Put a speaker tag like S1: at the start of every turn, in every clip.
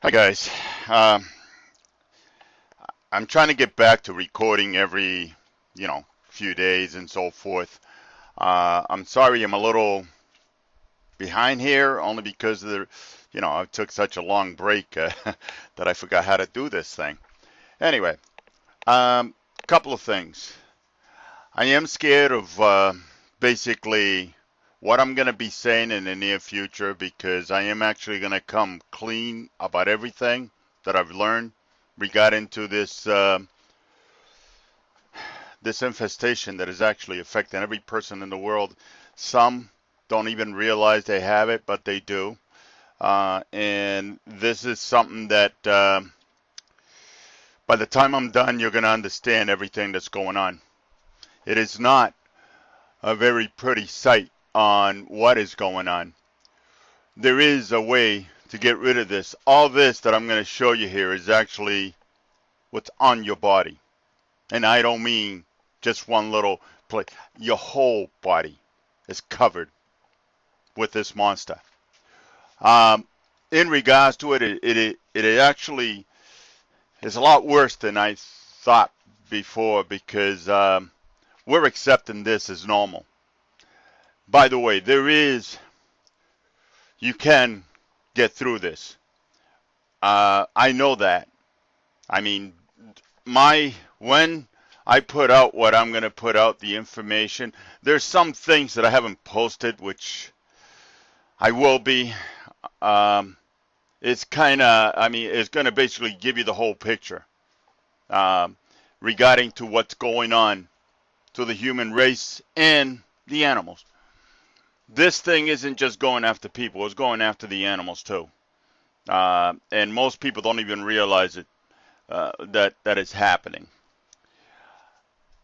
S1: Hi guys. Um, I'm trying to get back to recording every, few days and so forth. I'm sorry I'm a little behind here, only because I took such a long break that I forgot how to do this thing. Anyway, couple of things. I am scared of basically what I'm going to be saying in the near future because I am actually going to come clean about everything that I've learned regarding to this infestation that is actually affecting every person in the world. Some don't even realize they have it, but they do. And this is something that by the time I'm done, you're going to understand everything that's going on. It is not a very pretty sight on what is going on. There is a way to get rid of this. All this that I'm going to show you here is actually what's on your body. And I don't mean just one little place. Your whole body is covered with this monster. In regards to it, it actually is a lot worse than I thought before because we're accepting this as normal. By the way, you can get through this. I know that. I mean, when I put out what I'm going to put out, the information, there's some things that I haven't posted, which I will be. It's it's going to basically give you the whole picture regarding to what's going on to the human race and the animals. This thing isn't just going after people, it's going after the animals too. And most people don't even realize it, that it's happening.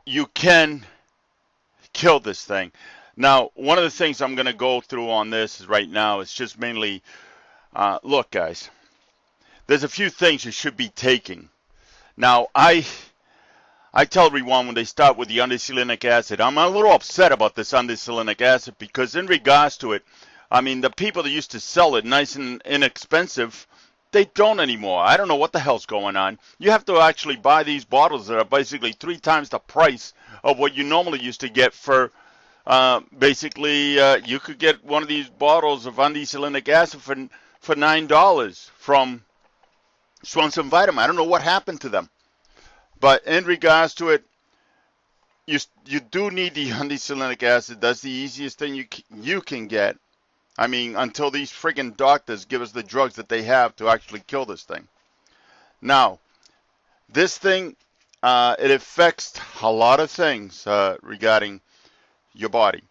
S1: You can kill this thing. Now, one of the things I'm going to go through on this right now is just mainly, look, guys, there's a few things you should be taking. Now, I tell everyone when they start with the undecylenic acid, I'm a little upset about this undecylenic acid because in regards to it, I mean, the people that used to sell it nice and inexpensive, they don't anymore. I don't know what the hell's going on. You have to actually buy these bottles that are basically 3 times the price of what you normally used to get for, you could get one of these bottles of undecylenic acid for $9 from Swanson Vitamin. I don't know what happened to them. But in regards to it, you do need the undecylenic acid. That's the easiest thing you can get. I mean, until these friggin' doctors give us the drugs that they have to actually kill this thing. Now, this thing, it affects a lot of things regarding your body.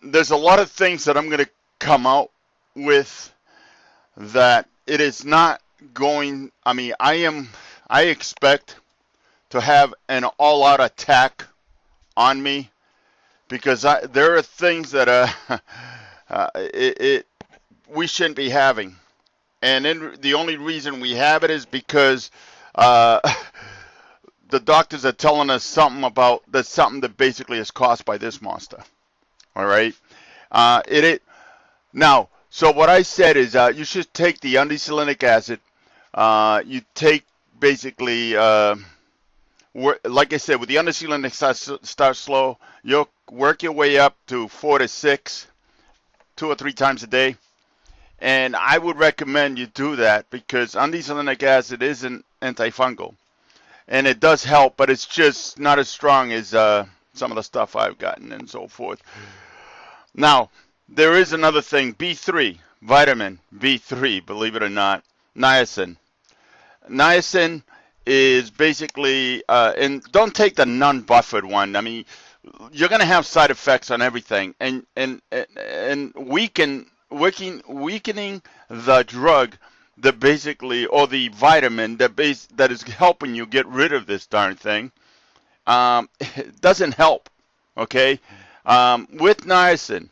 S1: There's a lot of things that I'm going to come out with that it is not going. I mean, I expect to have an all-out attack on me because there are things that we shouldn't be having, and then the only reason we have it is because the doctors are telling us something that basically is caused by this monster. All right, now. So what I said is you should take the undecylenic acid. You take basically, like I said, with the undecylenic start slow. You'll work your way up to 4 to 6, 2 or 3 times a day. And I would recommend you do that because undecylenic acid is an antifungal. And it does help, but it's just not as strong as some of the stuff I've gotten and so forth. Now, there is another thing, B3, vitamin B3, believe it or not, niacin. Niacin is basically, and don't take the non-buffered one. I mean, you're going to have side effects on everything, and weakening the drug that basically, or the vitamin that is helping you get rid of this darn thing, it doesn't help. Okay, with niacin.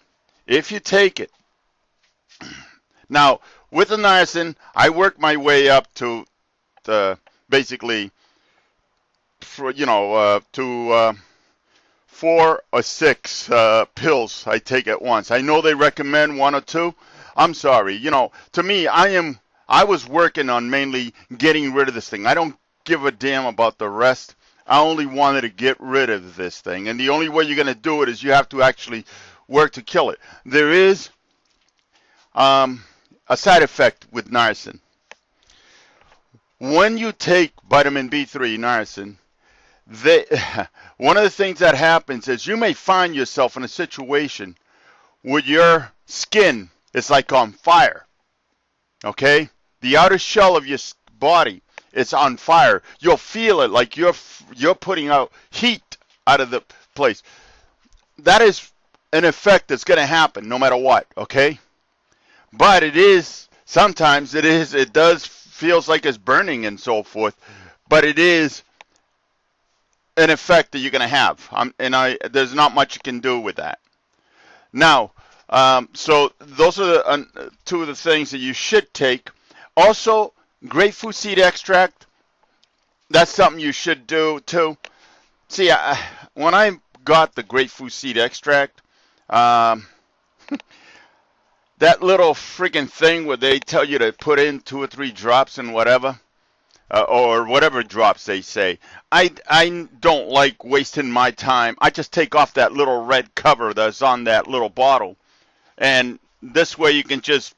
S1: If you take it, now with the niacin, I work my way up to basically, to 4 or 6 pills I take at once. I know they recommend 1 or 2. I'm sorry. You know, to me, I was working on mainly getting rid of this thing. I don't give a damn about the rest. I only wanted to get rid of this thing. And the only way you're going to do it is you have to actually work to kill it. There is a side effect with niacin. When you take vitamin B3, niacin, one of the things that happens is you may find yourself in a situation where your skin is like on fire. Okay? The outer shell of your body is on fire. You'll feel it like you're putting out heat out of the place. That is an effect that's going to happen no matter what, okay? But sometimes it does feels like it's burning and so forth, but it is an effect that you're going to have. There's not much you can do with that. Now, so those are two of the things that you should take. Also, grapefruit seed extract, that's something you should do too. See, when I got the grapefruit seed extract, that little freaking thing where they tell you to put in 2 or 3 drops and whatever, or whatever drops they say, I don't like wasting my time. I just take off that little red cover that's on that little bottle, and this way you can just,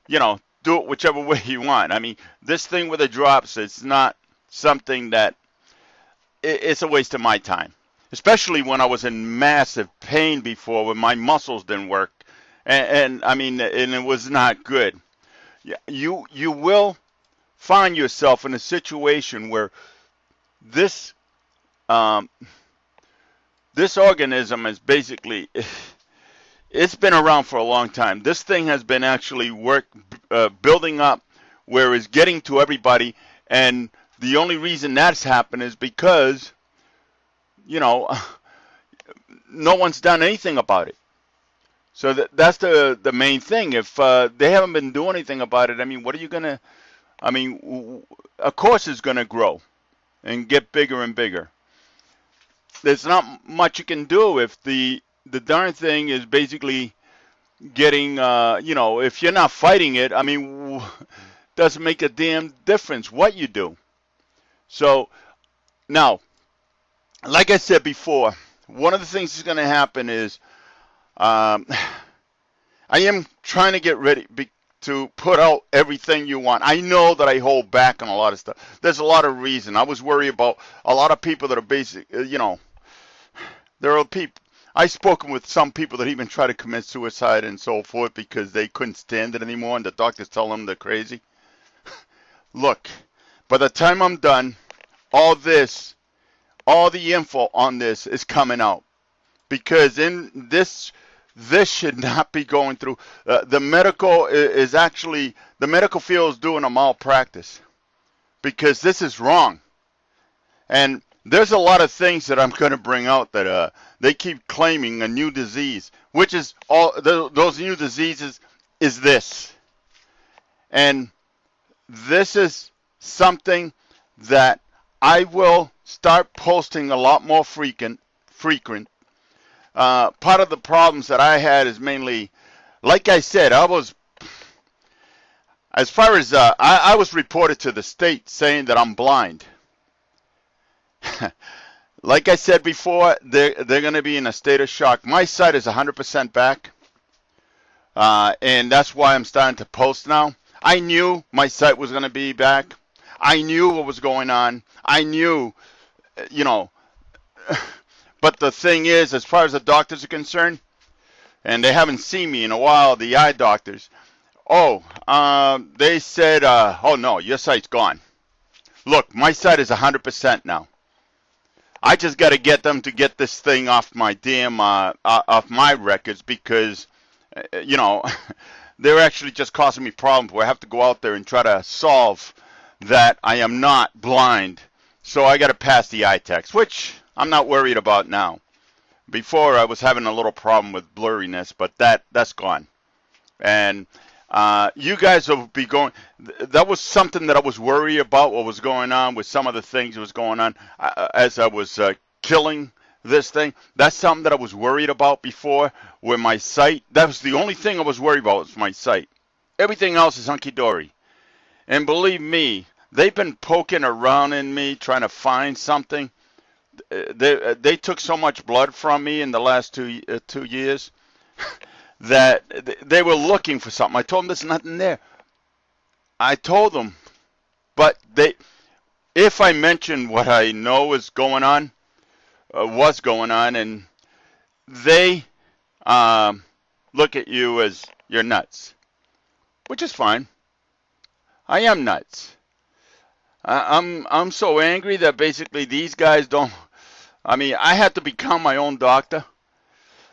S1: do it whichever way you want. I mean, this thing with the drops, it's not something that, it's a waste of my time. Especially when I was in massive pain before, when my muscles didn't work. And it was not good. You will find yourself in a situation where this organism is basically, it's been around for a long time. This thing has been actually building up where it's getting to everybody, and the only reason that's happened is because, no one's done anything about it. So that's the main thing. If they haven't been doing anything about it, what are you going to, of course it's going to grow and get bigger and bigger. There's not much you can do if the darn thing is basically getting, if you're not fighting it, doesn't make a damn difference what you do. So now, like I said before, one of the things that's going to happen is I am trying to get ready to put out everything you want. I know that I hold back on a lot of stuff. There's a lot of reason. I was worried about a lot of people that are there are people. I've spoken with some people that even try to commit suicide and so forth because they couldn't stand it anymore, and the doctors tell them they're crazy. Look, by the time I'm done, all the info on this is coming out, because in this should not be going through. The medical field is doing a malpractice, because this is wrong. And there's a lot of things that I'm going to bring out that they keep claiming a new disease, which is those new diseases is this. And this is something that I will start posting a lot more frequent. Part of the problems that I had is mainly, like I said, I was reported to the state saying that I'm blind. Like I said before, they're going to be in a state of shock. My sight is 100% back, and that's why I'm starting to post now. I knew my sight was going to be back. I knew what was going on. I knew, but the thing is, as far as the doctors are concerned, and they haven't seen me in a while, the eye doctors, they said, oh no, your sight's gone. Look, my sight is 100% now. I just got to get them to get this thing off my damn, off my records, because, they're actually just causing me problems where I have to go out there and try to solve that I am not blind. So I got to pass the eye test, which I'm not worried about now. Before I was having a little problem with blurriness, but that's gone. And you guys will be going. That was something that I was worried about. What was going on with some of the things that was going on as I was killing this thing. That's something that I was worried about before with my site. That was the only thing I was worried about was my site. Everything else is hunky-dory. And believe me, they've been poking around in me trying to find something. They took so much blood from me in the last 2 years that they were looking for something. I told them there's nothing there. I told them, but if I mention what I know is going on, was going on, and they look at you as you're nuts, which is fine. I am nuts. I'm so angry that basically these guys don't. I mean, I had to become my own doctor.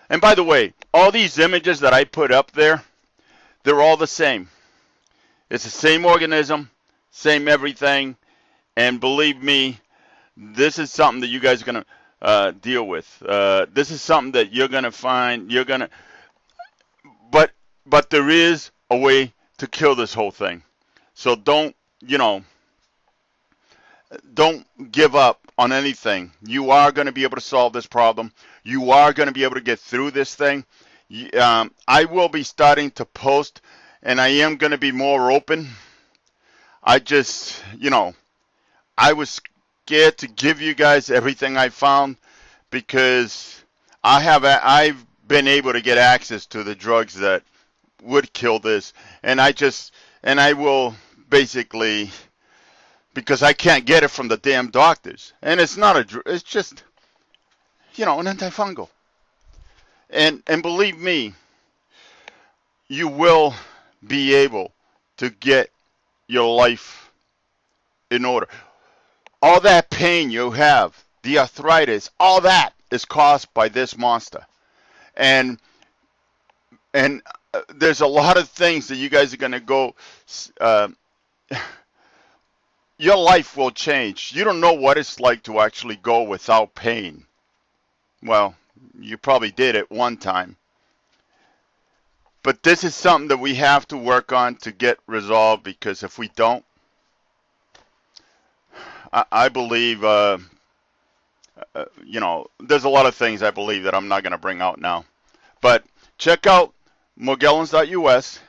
S1: And by the way, all these images that I put up there, they're all the same. It's the same organism, same everything, and believe me, this is something that you guys are gonna deal with. This is something that you're gonna find. But there is a way to kill this whole thing. So don't give up on anything. You are going to be able to solve this problem. You are going to be able to get through this thing. I will be starting to post, and I am going to be more open. I just, I was scared to give you guys everything I found because I've been able to get access to the drugs that would kill this, and I will basically, because I can't get it from the damn doctors, and it's not it's just, an antifungal, and believe me, you will be able to get your life in order. All that pain you have, the arthritis, all that is caused by this monster, and there's a lot of things that you guys are going to go, your life will change. You don't know what it's like to actually go without pain. Well, you probably did at one time. But this is something that we have to work on to get resolved, because if we don't, I believe, there's a lot of things I believe that I'm not going to bring out now. But check out Morgellons.us,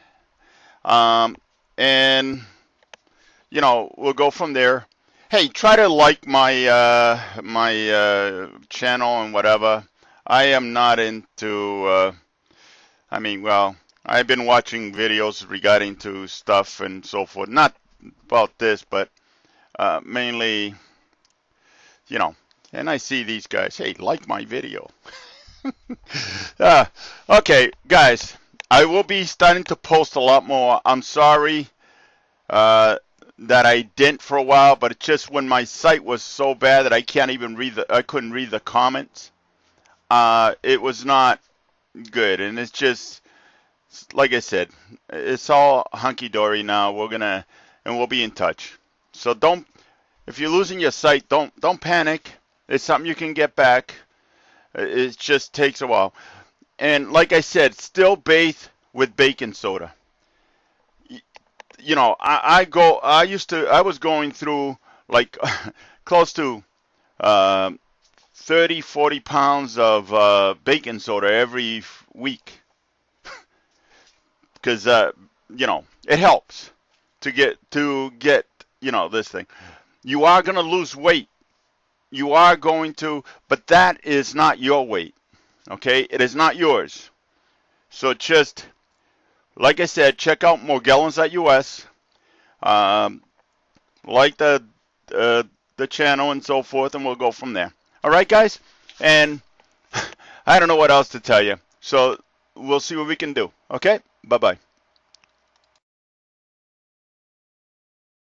S1: and we'll go from there. Hey, try to like my channel and whatever. I am not into. I've been watching videos regarding to stuff and so forth. Not about this, but mainly, And I see these guys. Hey, like my video. Okay, guys. I will be starting to post a lot more. I'm sorry that I didn't for a while, but it's just when my site was so bad that I couldn't read the comments. It was not good, and it's just like I said, it's all hunky-dory now. We'll be in touch. So if you're losing your site, don't panic. It's something you can get back. It just takes a while. And like I said, still bathe with baking soda. I was going through like close to 30-40 pounds of baking soda every week, because it helps to get this thing. You are going to lose weight. You are going to, but that is not your weight. Okay, it is not yours. So just, like I said, check out Morgellons.us. Like the channel and so forth, and we'll go from there. All right, guys? And I don't know what else to tell you. So we'll see what we can do. Okay? Bye-bye.